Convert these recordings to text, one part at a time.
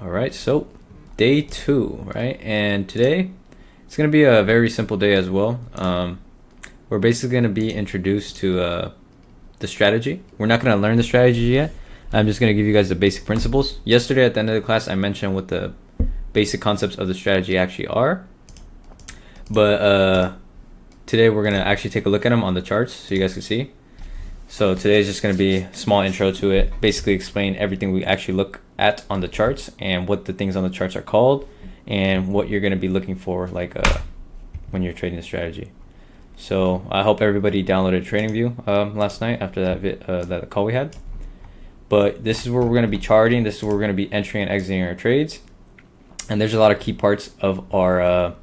All right, so day 2, right? And today it's gonna be a very simple day as well. We're basically gonna be introduced to the strategy. We're not gonna learn the strategy yet. I'm just gonna give you guys the basic principles. Yesterday at the end of the class, I mentioned what the basic concepts of the strategy actually are, but today we're gonna actually take a look at them on the charts so you guys can see. So today is just going to be a small intro to it, basically explain everything we actually look at on the charts and what the things on the charts are called and what you're going to be looking for when you're trading the strategy. So I hope everybody downloaded TradingView last night after that call we had. But this is where we're going to be charting. This is where we're going to be entering and exiting our trades. And there's a lot of key parts of our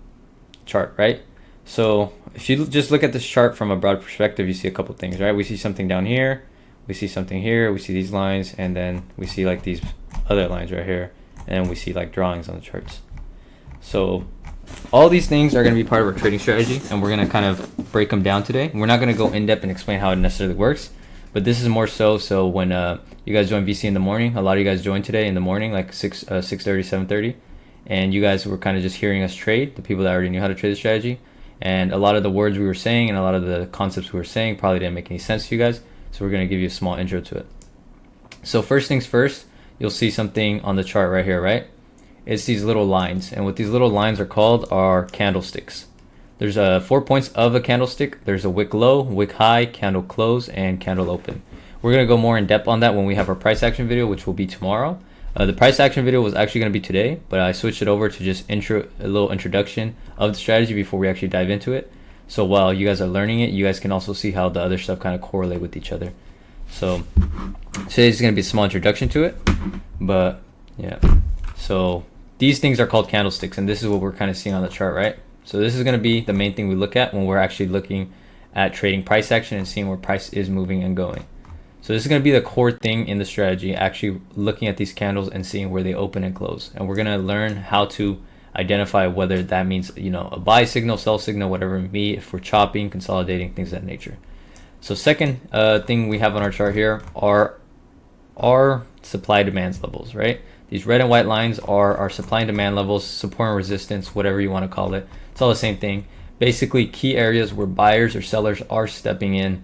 chart, right? So if you just look at this chart from a broad perspective, you see a couple things, right? We see something down here, we see something here, we see these lines, and then we see like these other lines right here, and we see like drawings on the charts. So all these things are going to be part of our trading strategy, and we're going to kind of break them down today. We're not going to go in depth and explain how it necessarily works, but this is more so when you guys join VC in the morning. A lot of you guys joined today in the morning, like 6:30, 7:30, and you guys were kind of just hearing us trade, the people that already knew how to trade the strategy. And a lot of the words we were saying and a lot of the concepts we were saying probably didn't make any sense to you guys. So we're going to give you a small intro to it. So first things first, you'll see something on the chart right here, right? It's these little lines. And what these little lines are called are candlesticks. There's 4 points of a candlestick. There's a wick low, wick high, candle close, and candle open. We're going to go more in depth on that when we have our price action video, which will be tomorrow. The price action video was actually going to be today, but I switched it over to just a little introduction of the strategy before we actually dive into it. So while you guys are learning it, you guys can also see how the other stuff kind of correlate with each other. So today's going to be a small introduction to it, but yeah. So these things are called candlesticks, and this is what we're kind of seeing on the chart, right? So this is going to be the main thing we look at when we're actually looking at trading price action and seeing where price is moving and going. So this is going to be the core thing in the strategy, actually looking at these candles and seeing where they open and close. And we're going to learn how to identify whether that means, a buy signal, sell signal, whatever it may be, if we're chopping, consolidating, things of that nature. So second thing we have on our chart here are our supply demand levels, right? These red and white lines are our supply and demand levels, support and resistance, whatever you want to call it. It's all the same thing. Basically key areas where buyers or sellers are stepping in,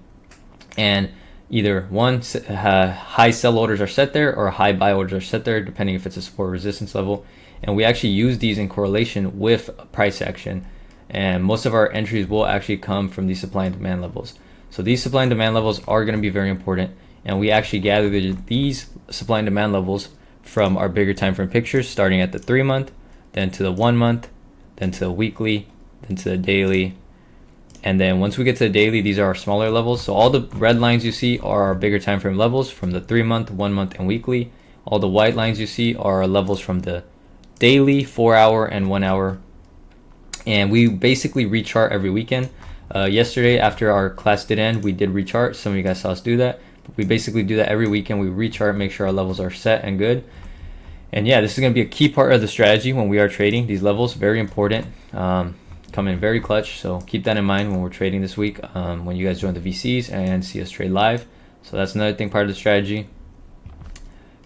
and either high sell orders are set there or high buy orders are set there, depending if it's a support or resistance level. And we actually use these in correlation with price action. And most of our entries will actually come from these supply and demand levels. So these supply and demand levels are going to be very important. And we actually gather these supply and demand levels from our bigger time frame pictures, starting at the 3 month, then to the 1 month, then to the weekly, then to the daily. And then once we get to the daily, these are our smaller levels. So all the red lines you see are our bigger time frame levels from the 3 month, 1 month, and weekly. All the white lines you see are our levels from the daily, 4 hour, and 1 hour. And we basically rechart every weekend. Yesterday, after our class did end, we did rechart. Some of you guys saw us do that. But we basically do that every weekend. We rechart, make sure our levels are set and good. And yeah, this is going to be a key part of the strategy when we are trading. These levels, very important. Come in very clutch, so keep that in mind when we're trading this week, when you guys join the VCs and see us trade live. So that's another thing, part of the strategy.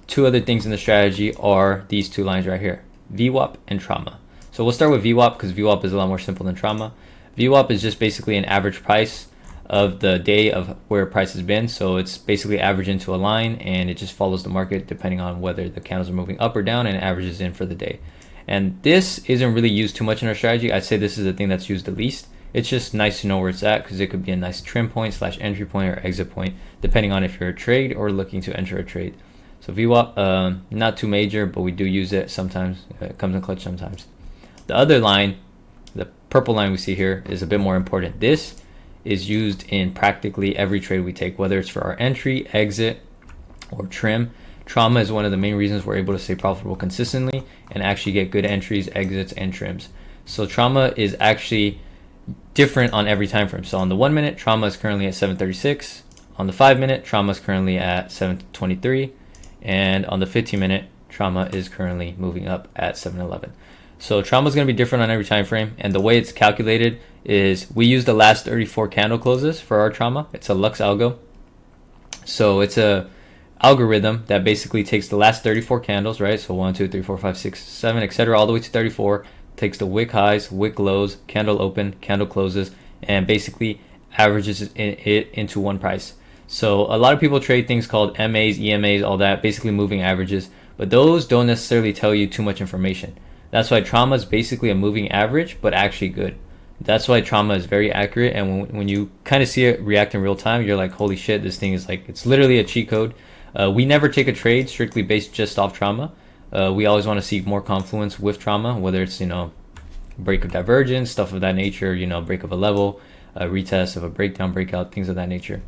Two other things in the strategy are these two lines right here, VWAP and TRAMA. So we'll start with VWAP because VWAP is a lot more simple than TRAMA. VWAP is just basically an average price of the day of where price has been. So it's basically average into a line, and it just follows the market depending on whether the candles are moving up or down, and averages in for the day. And this isn't really used too much in our strategy. I'd say this is the thing that's used the least. It's just nice to know where it's at because it could be a nice trim point / entry point or exit point, depending on if you're a trade or looking to enter a trade. So VWAP, not too major, but we do use it sometimes. It comes in clutch sometimes. The other line, the purple line we see here, is a bit more important. This is used in practically every trade we take, whether it's for our entry, exit, or trim. TRAMA is one of the main reasons we're able to stay profitable consistently and actually get good entries, exits, and trims. So TRAMA is actually different on every time frame. So on the 1 minute, TRAMA is currently at 736. On the 5 minute, TRAMA is currently at 723. And on the 15 minute, TRAMA is currently moving up at 711. So TRAMA is going to be different on every time frame. And the way it's calculated is we use the last 34 candle closes for our TRAMA. It's a Lux algo. So it's a algorithm that basically takes the last 34 candles, right? So 1, 2, 3, 4, 5, 6, 7, etc., all the way to 34, takes the wick highs, wick lows, candle open, candle closes, and basically averages it into one price. So a lot of people trade things called MAs, EMAs, all that, basically moving averages, but those don't necessarily tell you too much information. That's why TRAMA is basically a moving average, but actually good. That's why TRAMA is very accurate, and when you kind of see it react in real time, you're like, holy shit, this thing is like, it's literally a cheat code. We never take a trade strictly based just off TRAMA. We always want to seek more confluence with TRAMA, whether it's, break of divergence, stuff of that nature, break of a level, retest of a breakdown, breakout, things of that nature.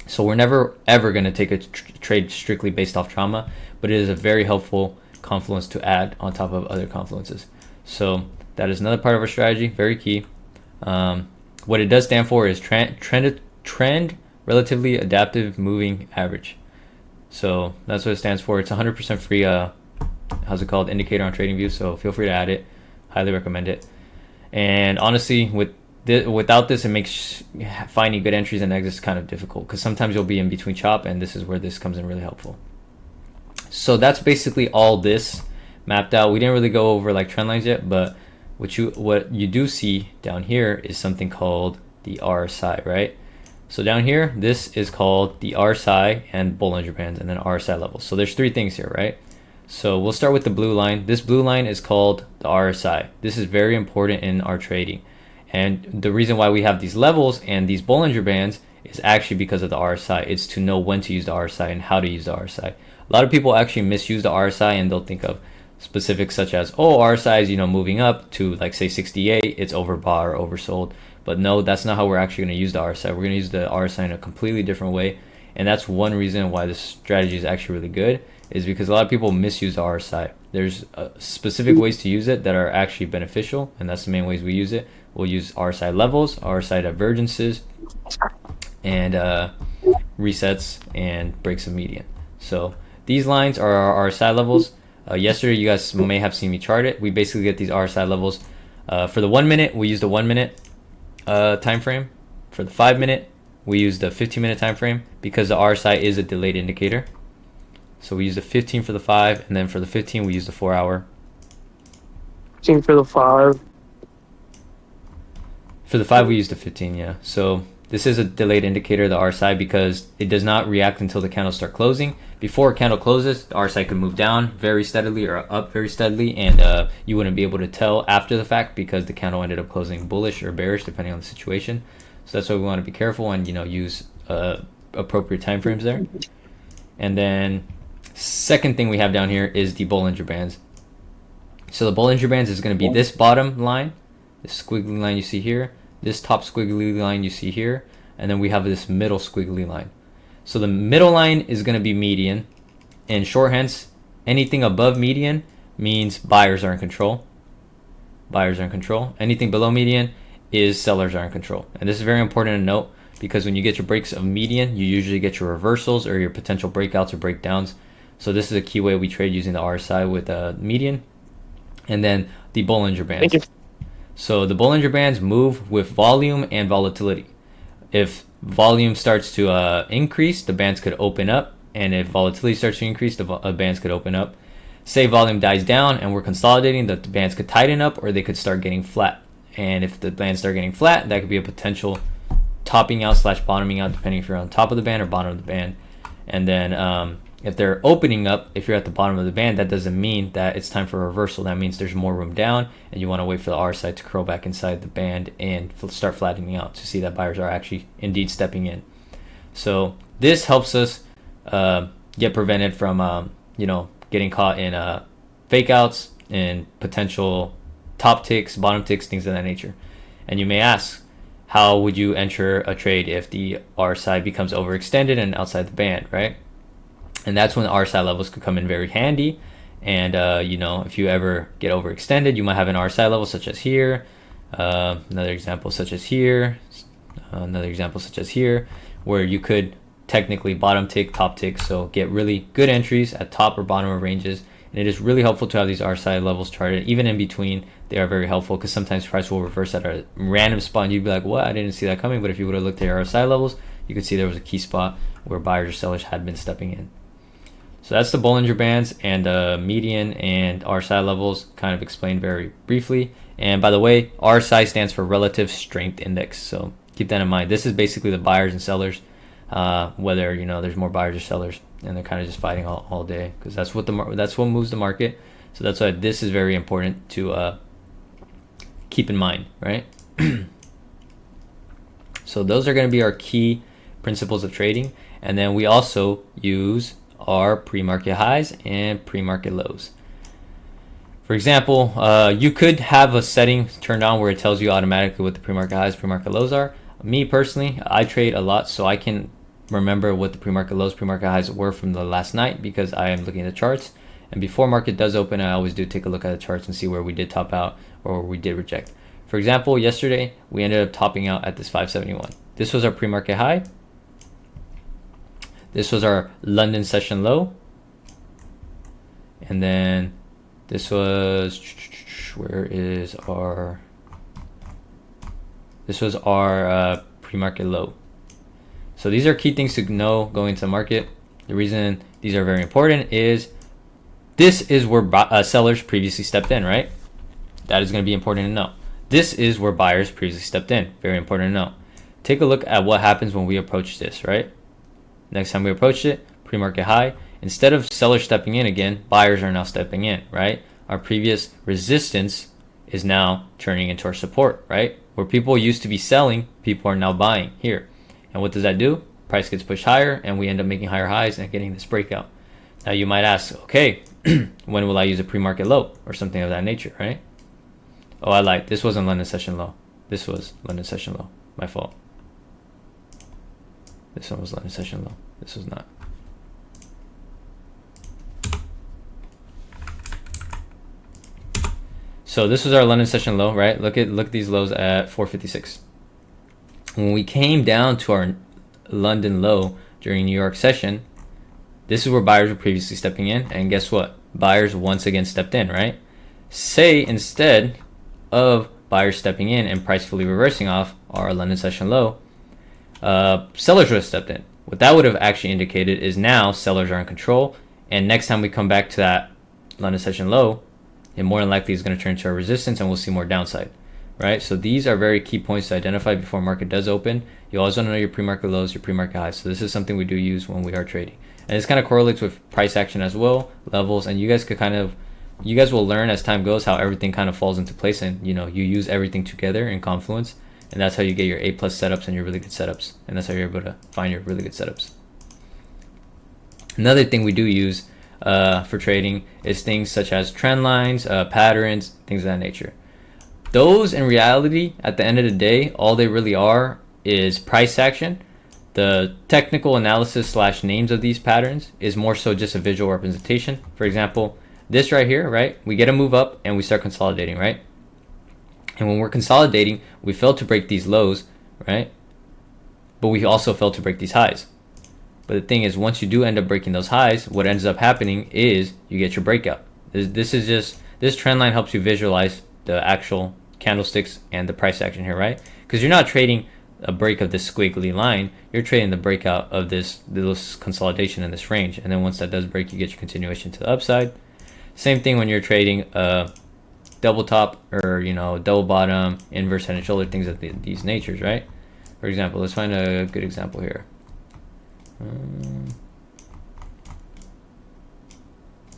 So we're never ever going to take a trade strictly based off TRAMA, but it is a very helpful confluence to add on top of other confluences. So that is another part of our strategy, very key. What it does stand for is trend relatively adaptive moving average. So that's what it stands for. It's 100% free, indicator on TradingView. So feel free to add it. Highly recommend it. And honestly, without this, it makes finding good entries and exits kind of difficult, because sometimes you'll be in between chop, and this is where this comes in really helpful. So that's basically all this mapped out. We didn't really go over like trend lines yet, but what you do see down here is something called the RSI, right? So down here, this is called the RSI and Bollinger Bands, and then RSI levels. So there's three things here, right? So we'll start with the blue line. This blue line is called the RSI. This is very important in our trading. And the reason why we have these levels and these Bollinger Bands is actually because of the RSI. It's to know when to use the RSI and how to use the RSI. A lot of people actually misuse the RSI, and they'll think of specifics such as, oh, RSI is, moving up to like say 68, it's overbought or oversold. But no, that's not how we're actually going to use the RSI. We're going to use the RSI in a completely different way. And that's one reason why this strategy is actually really good, is because a lot of people misuse the RSI. There's specific ways to use it that are actually beneficial, and that's the main ways we use it. We'll use RSI levels, RSI divergences, and resets and breaks of median. So these lines are our RSI levels. Yesterday, you guys may have seen me chart it. We basically get these RSI levels. For the 1 minute, we use the 1 minute time frame. For the 5 minute, we use the 15-minute time frame, because the RSI is a delayed indicator. So we use the 15 for the 5, and then for the 15, we use the 4-hour. 15 for the 5. For the 5, we use the 15, yeah. So this is a delayed indicator, the RSI, because it does not react until the candles start closing. Before a candle closes, the RSI could move down very steadily or up very steadily, and you wouldn't be able to tell after the fact, because the candle ended up closing bullish or bearish depending on the situation. So that's why we want to be careful and use appropriate time frames there. And then second thing we have down here is the Bollinger Bands. So the Bollinger Bands is going to be this bottom line, this squiggly line you see here, this top squiggly line you see here, and then we have this middle squiggly line. So the middle line is going to be median. In shorthands, anything above median means buyers are in control. Buyers are in control. Anything below median is sellers are in control. And this is very important to note, because when you get your breaks of median, you usually get your reversals or your potential breakouts or breakdowns. So this is a key way we trade, using the RSI with median. And then the Bollinger Bands. Thank you. So the Bollinger Bands move with volume and volatility. If volume starts to increase, the bands could open up. And if volatility starts to increase, the bands could open up. Say volume dies down and we're consolidating, the bands could tighten up, or they could start getting flat. And if the bands start getting flat, that could be a potential topping out / bottoming out, depending if you're on top of the band or bottom of the band. And then if they're opening up, if you're at the bottom of the band, that doesn't mean that it's time for a reversal. That means there's more room down, and you want to wait for the RSI to curl back inside the band and start flattening out to see that buyers are actually indeed stepping in. So this helps us get prevented from getting caught in fake outs and potential top ticks, bottom ticks, things of that nature. And you may ask, how would you enter a trade if the RSI becomes overextended and outside the band, right? And that's when the RSI levels could come in very handy. And if you ever get overextended, you might have an RSI level such as here, another example such as here, another example such as here, where you could technically bottom tick, top tick, so get really good entries at top or bottom of ranges. And it is really helpful to have these RSI levels charted. Even in between, they are very helpful, because sometimes price will reverse at a random spot and you'd be like, what, I didn't see that coming. But if you would have looked at your RSI levels, you could see there was a key spot where buyers or sellers had been stepping in. So that's the Bollinger Bands and median and RSI levels, kind of explained very briefly. And by the way, RSI stands for Relative Strength Index. So keep that in mind. This is basically the buyers and sellers, whether, you know, there's more buyers or sellers, and they're kind of just fighting all day, because that's what moves the market. So that's why this is very important to keep in mind, right? So those are going to be our key principles of trading. And then we also use our pre-market highs and pre-market lows. For example, you could have a setting turned on where it tells you automatically what the pre-market highs, pre-market lows are. Me personally, I trade a lot, so I can remember what the pre-market lows, pre-market highs were from the last night, because I am looking at the charts. And before market does open, I always do take a look at the charts and see where we did top out or where we did reject. For example, yesterday we ended up topping out at this 571. This was our pre-market high. This was our London session low. And then this was, this was our pre-market low. So these are key things to know going into the market. The reason these are very important is this is where sellers previously stepped in, right? That is going to be important to know. This is where buyers previously stepped in. Very important to know. Take a look at what happens when we approach this, right? Next time we approach it, pre-market high, instead of sellers stepping in again, buyers are now stepping in, right? Our previous resistance is now turning into our support, right? Where people used to be selling, people are now buying here. And what does that do? Price gets pushed higher, and we end up making higher highs and getting this breakout. Now you might ask, okay, when will I use a pre-market low or something of that nature, right? Oh, I lied. This wasn't London session low. This was London session low. My fault. This one was London session low. This was not. So this was our London session low, right? Look at these lows at 456. When we came down to our London low during New York session, this is where buyers were previously stepping in, and guess what? Buyers once again stepped in, right? Say instead of buyers stepping in and price fully reversing off our London session low, sellers would have stepped in. What that would have actually indicated is now sellers are in control, and next time we come back to that London session low, it more than likely is going to turn to our resistance, and we'll see more downside, right? So these are very key points to identify before market does open. You always want to know your pre-market lows, your pre-market highs. So this is something we do use when we are trading, and this kind of correlates with price action as well, levels, and you guys will learn as time goes how everything kind of falls into place, and you use everything together in Confluence, and that's how you get your A+ setups and your really good setups, and that's how you're able to find your really good setups. Another thing we do use for trading is things such as trend lines, patterns, things of that nature. Those in reality, at the end of the day, all they really are is price action. The technical analysis / names of these patterns is more so just a visual representation. For example, this right here, right? We get a move up and we start consolidating, right? And when we're consolidating, we fail to break these lows, right? But we also fail to break these highs. But the thing is, once you do end up breaking those highs, what ends up happening is you get your breakout. This trend line helps you visualize the actual candlesticks and the price action here, right? Because you're not trading a break of this squiggly line, you're trading the breakout of this consolidation in this range. And then once that does break, you get your continuation to the upside. Same thing when you're trading double top or double bottom, inverse head and shoulder, things of these natures, right? For example, let's find a good example here.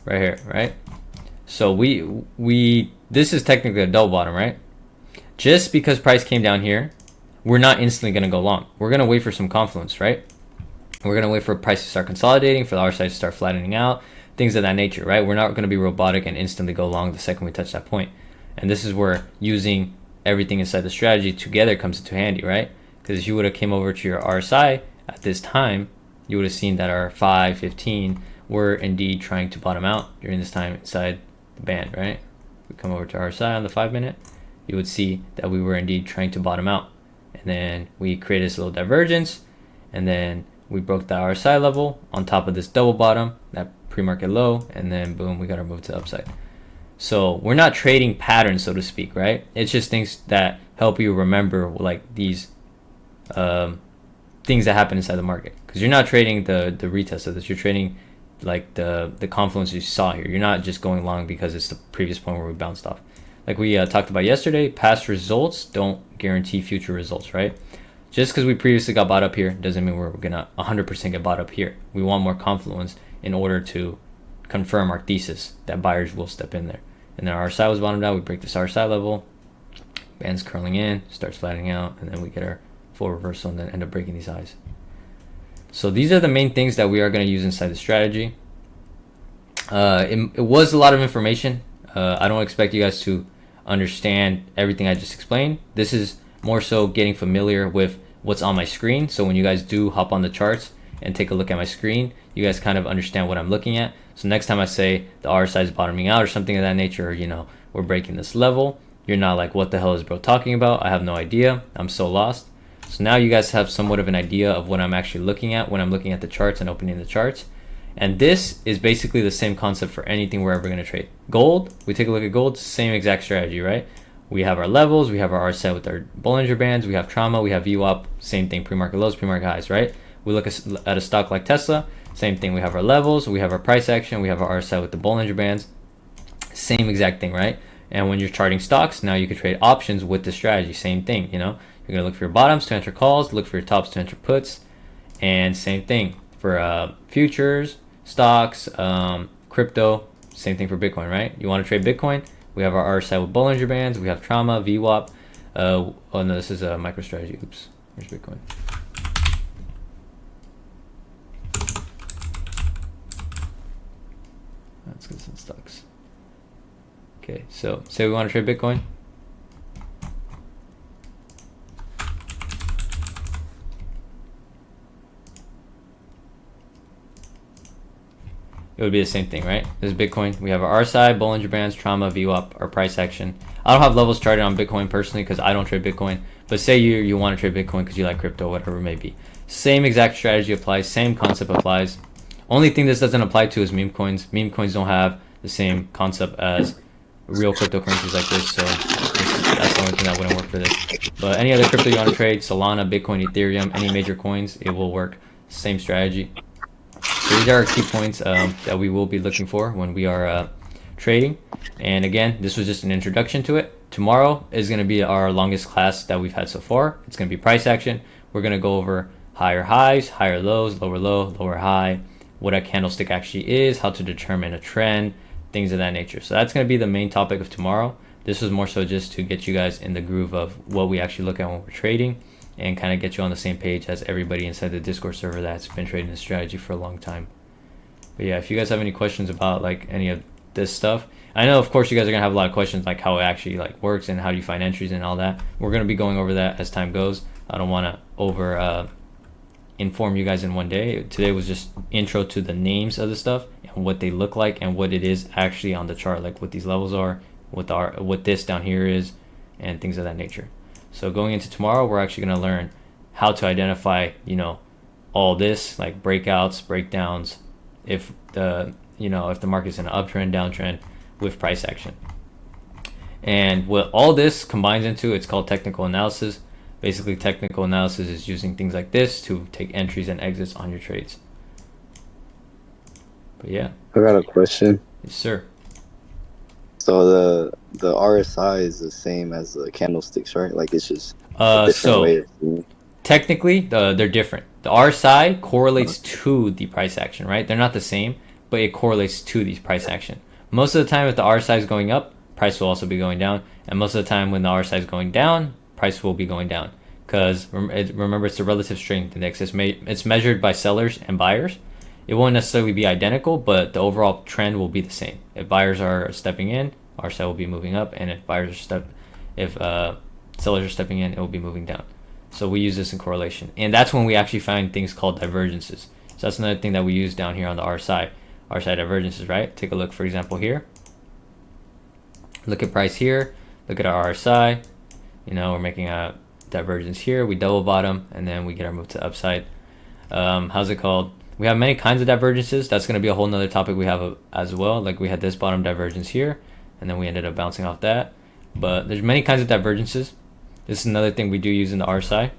Right here, right? So this is technically a double bottom, right? Just because price came down here, we're not instantly going to go long. We're going to wait for some confluence, right? We're going to wait for price to start consolidating, for the RSI to start flattening out, things of that nature, right? We're not going to be robotic and instantly go long the second we touch that point. And this is where using everything inside the strategy together comes into handy, right? Because if you would have came over to your RSI at this time, you would have seen that our 5, 15 were indeed trying to bottom out during this time inside the band, right? We come over to RSI on the 5-minute, you would see that we were indeed trying to bottom out. And then we created this little divergence, and then we broke the RSI level on top of this double bottom, that pre-market low, and then boom, we got our move to the upside. So we're not trading patterns, so to speak, right? It's just things that help you remember like these things that happen inside the market, because you're not trading the retest of this. You're trading like the confluence you saw here. You're not just going long because it's the previous point where we bounced off. Like we talked about yesterday, past results don't guarantee future results, right? Just because we previously got bought up here doesn't mean we're gonna 100% get bought up here. We want more confluence in order to confirm our thesis that buyers will step in there. And then our RSI was bottomed out. We break this RSI level, band's curling in, starts flattening out, and then we get our full reversal and then end up breaking these highs. So these are the main things that we are going to use inside the strategy. It was a lot of information. I don't expect you guys to understand everything I just explained. This is more so getting familiar with what's on my screen. So when you guys do hop on the charts and take a look at my screen, you guys kind of understand what I'm looking at. So next time I say the RSI is bottoming out or something of that nature, or, you know, we're breaking this level, you're not like, what the hell is bro talking about? I have no idea. I'm so lost. So now you guys have somewhat of an idea of what I'm actually looking at when I'm looking at the charts and opening the charts. And this is basically the same concept for anything we're ever going to trade. Gold, we take a look at gold, same exact strategy, right? We have our levels, we have our RSI with our Bollinger Bands, we have TRAMA, we have VWAP, same thing, pre-market lows, pre-market highs, right? We look at a stock like Tesla, same thing. We have our levels, we have our price action, we have our RSI with the Bollinger Bands, same exact thing, right? And when you're charting stocks, now you can trade options with the strategy, same thing, you know? You're going to look for your bottoms to enter calls, look for your tops to enter puts, and same thing for futures, stocks, crypto, same thing for Bitcoin, right? You want to trade Bitcoin, we have our RSI with Bollinger Bands, we have TRAMA, VWAP. Oh no, this is a MicroStrategy. Oops, where's Bitcoin? Let's get some stocks. Okay, so say we want to trade Bitcoin. It would be the same thing, right? This is Bitcoin. We have our RSI, Bollinger Bands, TRAMA, VWAP, our price action. I don't have levels charted on Bitcoin personally because I don't trade Bitcoin. But say you want to trade Bitcoin because you like crypto, whatever it may be. Same exact strategy applies. Same concept applies. Only thing this doesn't apply to is meme coins. Meme coins don't have the same concept as real cryptocurrencies like this. So that's the only thing that wouldn't work for this. But any other crypto you want to trade, Solana, Bitcoin, Ethereum, any major coins, it will work. Same strategy. So these are our key points that we will be looking for when we are trading. And again, this was just an introduction to it. Tomorrow is going to be our longest class that we've had so far. It's going to be price action. We're going to go over higher highs, higher lows, lower low, lower high, what a candlestick actually is, how to determine a trend, things of that nature. So that's going to be the main topic of tomorrow. This was more so just to get you guys in the groove of what we actually look at when we're trading, and kind of get you on the same page as everybody inside the Discord server that's been trading this strategy for a long time. But yeah, if you guys have any questions about like any of this stuff, I know of course you guys are gonna have a lot of questions like how it actually like works and how do you find entries and all that. We're gonna be going over that as time goes. I don't want to over inform you guys in one day. Today was just intro to the names of the stuff and what they look like and what it is actually on the chart, like what these levels are, what this down here is, and things of that nature. So going into tomorrow, we're actually going to learn how to identify, you know, all this, like breakouts, breakdowns, if the market's in an uptrend, downtrend with price action. And what all this combines into, it's called technical analysis. Basically, technical analysis is using things like this to take entries and exits on your trades. But yeah. I got a question. Yes, sir. So the RSI is the same as the candlesticks, right? Like it's just a different way of seeing it. Technically, they're different. The RSI correlates to the price action, right? They're not the same, but it correlates to the price action. Most of the time, if the RSI is going up, price will also be going down. And most of the time when the RSI is going down, price will be going down. Because remember, it's the relative strength index. It's measured by sellers and buyers. It won't necessarily be identical, but the overall trend will be the same. If buyers are stepping in, RSI will be moving up, and if sellers are stepping in, it will be moving down. So we use this in correlation, and that's when we actually find things called divergences. So that's another thing that we use down here on the RSI divergences, right? Take a look, for example, here. Look at price here. Look at our RSI. You know, we're making a divergence here. We double bottom, and then we get our move to the upside. How's it called? We have many kinds of divergences. That's going to be a whole nother topic we have as well. Like we had this bottom divergence here, and then we ended up bouncing off that. But there's many kinds of divergences. This is another thing we do use in the RSI.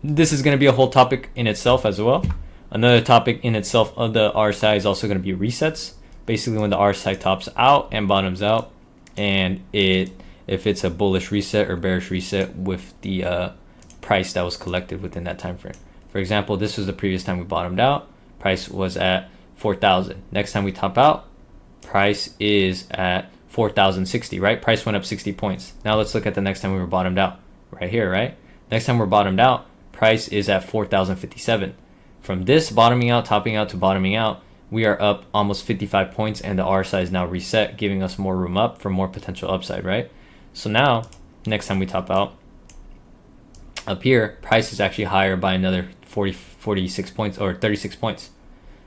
this is going to be a whole topic in itself as well. Another topic in itself of the RSI is also going to be resets. Basically, when the RSI tops out and bottoms out, and if it's a bullish reset or bearish reset with the price that was collected within that time frame. For example, this was the previous time we bottomed out. Price was at 4,000. Next time we top out, price is at 4,060, right? Price went up 60 points. Now let's look at the next time we were bottomed out, right here, right? Next time we're bottomed out, price is at 4,057. From this bottoming out, topping out to bottoming out, we are up almost 55 points, and the RSI is now reset, giving us more room up for more potential upside, right? So now, next time we top out, up here, price is actually higher by another 46 points or 36 points.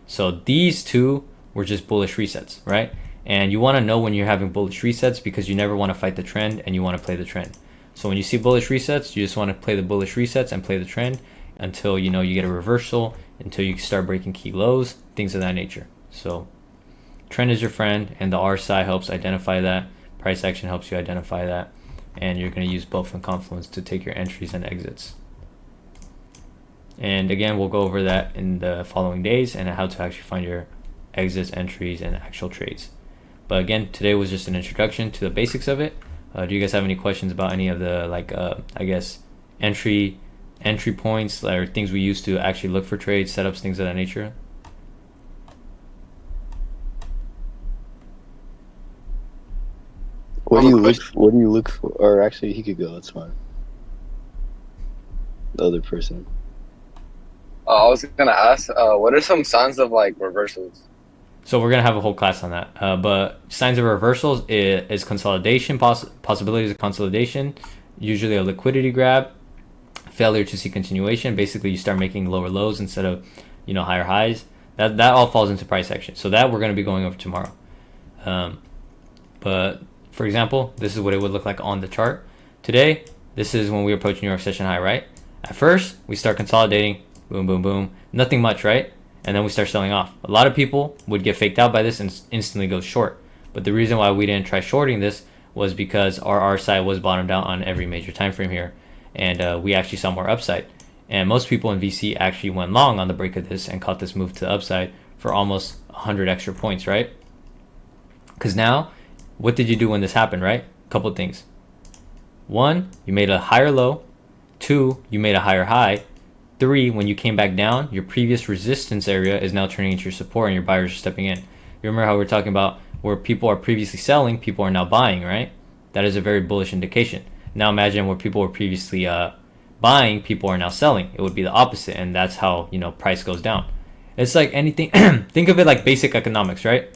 So these two were just bullish resets, right? And you want to know when you're having bullish resets because you never want to fight the trend and you want to play the trend. So when you see bullish resets, you just want to play the bullish resets and play the trend until you get a reversal, until you start breaking key lows, things of that nature. So trend is your friend, and the RSI helps identify that. Price action helps you identify that, and you're going to use both in confluence to take your entries and exits. And again, we'll go over that in the following days and how to actually find your exits, entries, and actual trades. But again, today was just an introduction to the basics of it. Do you guys have any questions about any of the I guess entry points or things we use to actually look for trades, setups, things of that nature? What do you look for? Or actually, he could go. That's fine. The other person. I was gonna ask, what are some signs of like reversals? So we're gonna have a whole class on that. But signs of reversals is consolidation, possibilities of consolidation, usually a liquidity grab, failure to see continuation. Basically, you start making lower lows instead of higher highs. That all falls into price action. So that we're gonna be going over tomorrow. But for example, this is what it would look like on the chart. Today, this is when we approach New York session high, right? At first, we start consolidating, boom, boom, boom. Nothing much, right? And then we start selling off. A lot of people would get faked out by this and instantly go short. But the reason why we didn't try shorting this was because our RSI was bottomed out on every major time frame here. And we actually saw more upside. And most people in VC actually went long on the break of this and caught this move to the upside for almost 100 extra points, right? Because now, what did you do when this happened, right? A couple of things. One, you made a higher low. Two, you made a higher high. Three, when you came back down, your previous resistance area is now turning into your support and your buyers are stepping in. You remember how we were talking about where people are previously selling, people are now buying, right? That is a very bullish indication. Now imagine where people were previously buying, people are now selling. It would be the opposite, and that's how price goes down. It's like anything. Think of it like basic economics, right?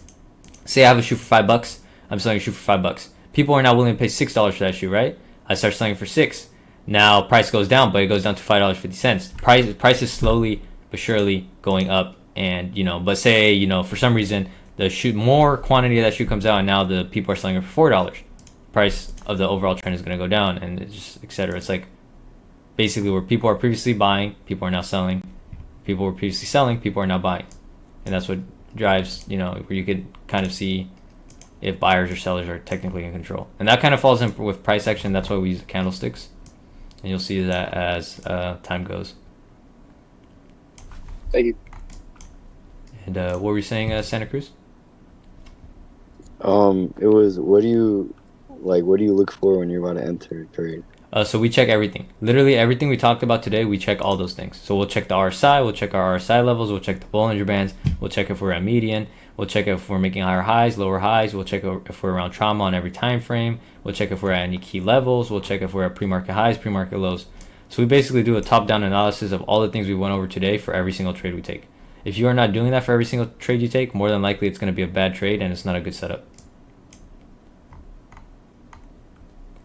Say I have a shoe for $5. I'm selling a shoe for $5. People are now willing to pay $6 for that shoe, right? I start selling for $6. Now price goes down, but it goes down to $5.50. Price is slowly but surely going up, and but say for some reason the shoe, more quantity of that shoe comes out, and now the people are selling it for $4. Price of the overall trend is going to go down, and it's just etc. It's like basically where people are previously buying, people are now selling. People were previously selling, people are now buying, and that's what drives where you could kind of see if buyers or sellers are technically in control. And that kind of falls in with price action. That's why we use candlesticks. And you'll see that as time goes. Thank you. And what were you saying, Santa Cruz? It was what do you look for when you're about to enter a trade? So we check everything. Literally everything we talked about today, we check all those things. So we'll check the RSI, we'll check our RSI levels, we'll check the Bollinger Bands, we'll check if we're at median, we'll check if we're making higher highs, lower highs, we'll check if we're around trauma on every time frame, we'll check if we're at any key levels, we'll check if we're at pre-market highs, pre-market lows. So we basically do a top-down analysis of all the things we went over today for every single trade we take. If you are not doing that for every single trade you take, more than likely it's going to be a bad trade and it's not a good setup.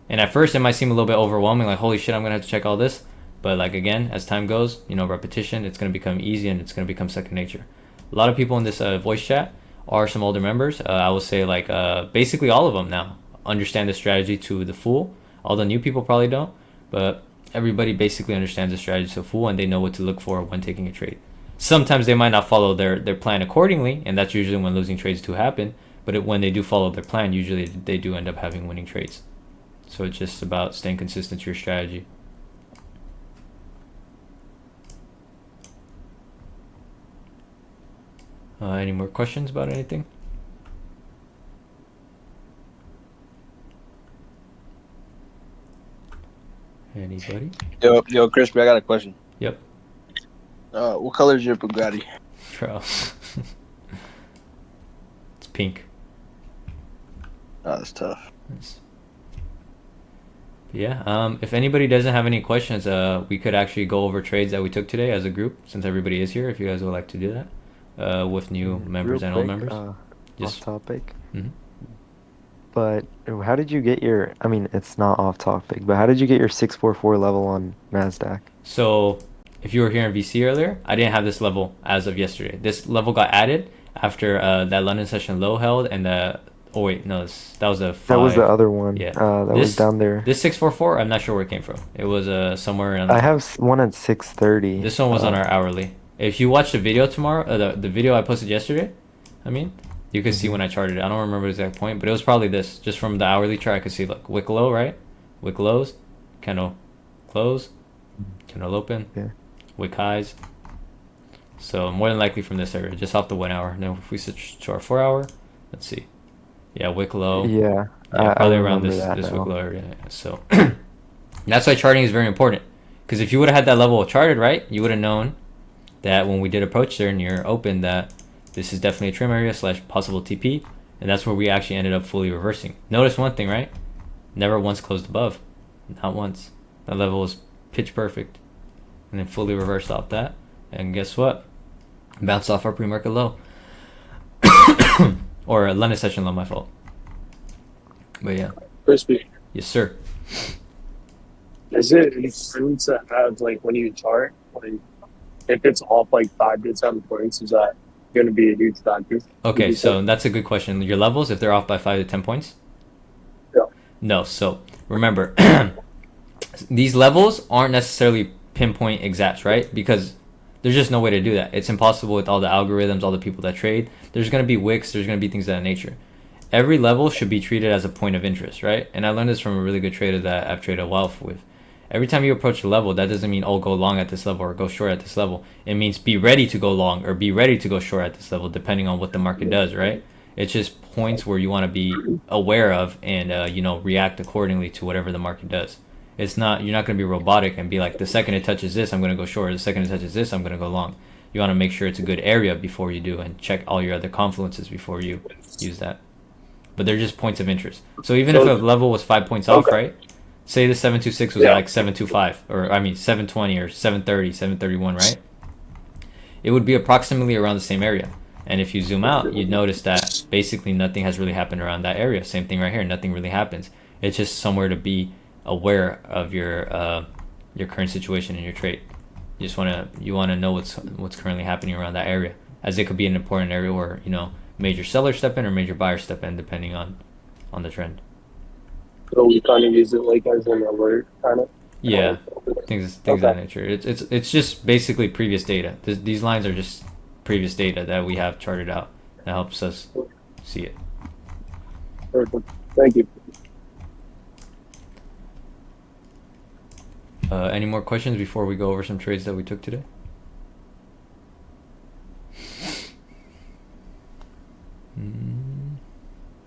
And at first it might seem a little bit overwhelming, like holy shit, I'm gonna have to check all this. But like again, as time goes, repetition, it's gonna become easy and it's gonna become second nature. A lot of people in this voice chat are some older members. I will say basically all of them now understand the strategy to the full. All the new people probably don't, but everybody basically understands the strategy to the full and they know what to look for when taking a trade. Sometimes they might not follow their plan accordingly, and that's usually when losing trades do happen. But when they do follow their plan, usually they do end up having winning trades. So it's just about staying consistent to your strategy. Any more questions about anything? Anybody? Yo, Crispy, I got a question. Yep. What color is your Bugatti? Bro. It's pink. Oh, that's tough. Yeah. If anybody doesn't have any questions, we could actually go over trades that we took today as a group, since everybody is here. If you guys would like to do that, with new members Real and old quick, members. Just off topic. Mhm. But how did you get your? I mean, it's not off topic, but how did you get your 644 level on Nasdaq? So, if you were here in VC earlier, I didn't have this level as of yesterday. This level got added after that London session low held, and the that was a 5. That was the other one. Yeah. That was down there. This 644, I'm not sure where it came from. It was somewhere in. I have one at 630. This one was on our hourly. If you watch the video tomorrow, the video I posted yesterday, you could see when I charted it. I don't remember the exact point, but it was probably this. Just from the hourly chart, I could see, look, wick low, right? Wick lows, candle close, candle open, Yeah. wick highs. So more than likely from this area, just off the 1 hour. Now if we switch to our 4 hour, let's see. Yeah, wick low. Yeah. Yeah, probably around remember this that wick now. low area. So that's why charting is very important. Because if you would have had that level charted right, you would have known that when we did approach there near open, that this is definitely a trim area / possible TP, and that's where we actually ended up fully reversing. Notice one thing, right? Never once closed above. Not once. That level was pitch perfect. And then fully reversed off that. And guess what? Bounced off our pre-market low. Or a London session low, my fault. But yeah. Crispy. Yes, sir. Is it important to have, like, when you chart, like, if it's off like 5 to 7 points, is that going to be a huge factor? Okay, so that's a good question. Your levels, if they're off by 5 to 10 points? Yeah. No, so remember, these levels aren't necessarily pinpoint exacts, right? Because there's just no way to do that. It's impossible with all the algorithms, all the people that trade. There's going to be wicks, there's going to be things of that nature. Every level should be treated as a point of interest, right? And I learned this from a really good trader that I've traded a while with. Every time you approach a level, that doesn't mean, oh, go long at this level or go short at this level. It means be ready to go long or be ready to go short at this level, depending on what the market does, right? It's just points where you want to be aware of and, react accordingly to whatever the market does. It's not, you're not going to be robotic and be like, the second it touches this, I'm going to go short. The second it touches this, I'm going to go long. You want to make sure it's a good area before you do and check all your other confluences before you use that. But they're just points of interest. So even if a level was 5 points off, right? Say the 726 was like 725, or 720 or 730, 731, right? It would be approximately around the same area. And if you zoom out, you'd notice that basically nothing has really happened around that area. Same thing right here. Nothing really happens. It's just somewhere to be aware of your current situation in your trade. You want to know what's currently happening around that area, as it could be an important area where major seller step in or major buyer step in, depending on the trend. So we kind of use it like as an alert, kind of. Yeah, things of that nature. It's just basically previous data. These lines are just previous data that we have charted out that helps us see it. Perfect. Thank you. Any more questions before we go over some trades that we took today?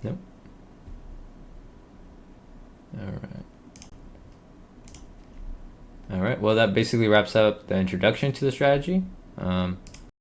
Nope. All right. Well, that basically wraps up the introduction to the strategy.